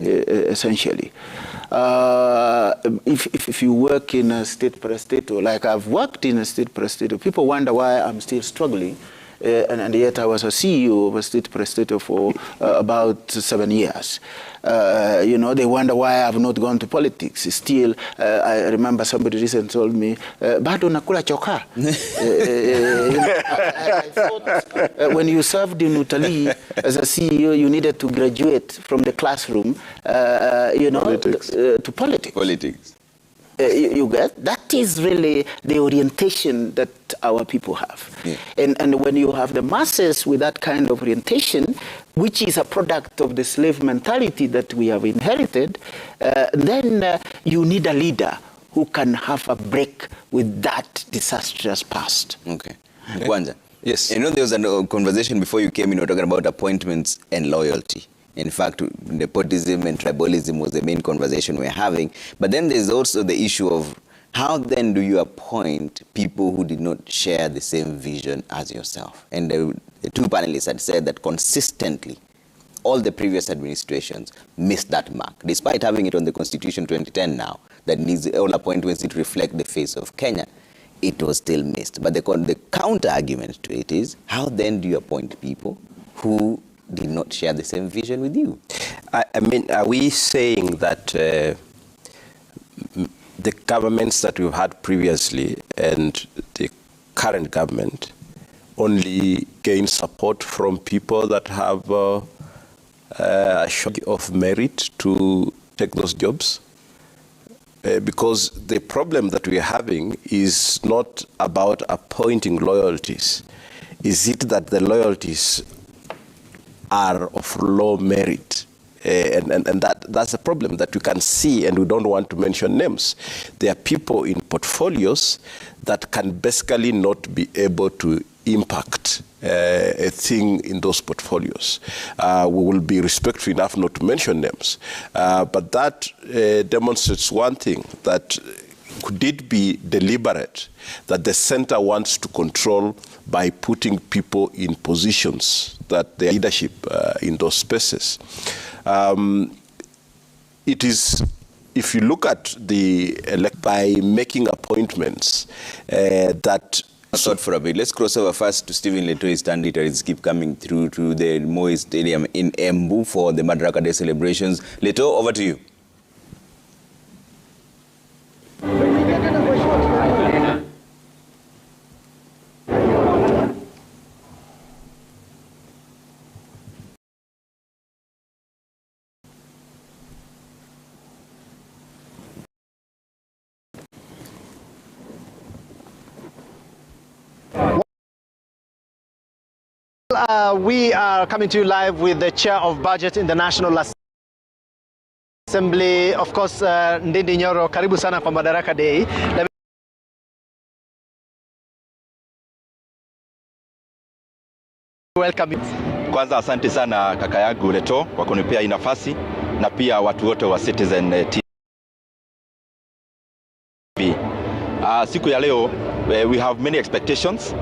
essentially. If you work in a state parastatal, like I've worked in a state parastatal, people wonder why I'm still struggling. And yet I was a CEO of a state parastatal for about 7 years. You know, they wonder why I've not gone to politics. Still, I remember somebody recently told me, "Bado nakula choka." I thought when you served in Utalii as a CEO, you needed to graduate from the classroom, you know, to politics. Politics. You get that is really the orientation that our people have. Yeah. And when you have the masses with that kind of orientation, which is a product of the slave mentality that we have inherited, then you need a leader who can have a break with that disastrous past. Okay. Kwanza. Yes. You know, there was a conversation before you came in, we were talking about appointments and loyalty. In fact, nepotism and tribalism was the main conversation we're having. But then there's also the issue of how then do you appoint people who did not share the same vision as yourself? And the two panelists had said that consistently, all the previous administrations missed that mark. Despite having it on the Constitution 2010 now, that needs all appointments to reflect the face of Kenya, it was still missed. But the counter-argument to it is, how then do you appoint people who did not share the same vision with you? I mean, are we saying that the governments that we've had previously and the current government only gain support from people that have a show of merit to take those jobs? Because the problem that we're having is not about appointing loyalties. Is it that the loyalties are of low merit? And that's a problem that we can see, and we don't want to mention names. There are people in portfolios that can basically not be able to impact a thing in those portfolios. We will be respectful enough not to mention names. But that demonstrates one thing, that could it be deliberate that the center wants to control by putting people in positions that their leadership in those spaces? It is, if you look at the by making appointments that. Thought for a bit. Let's cross over first to Stephen Letoi's standards keep coming through to the Moi Stadium in Embu for the Madaraka Day celebrations. Leto, over to you. We are coming to you live with the Chair of Budget in the National Assembly. Of course, Ndindi Nyoro, karibu sana kwa Madaraka Day. Welcome. Kwanza asante sana kaka yangu Leto kwa kunipea hii nafasi, na pia watu wote wa Citizen TV. Siku ya leo, we have many expectations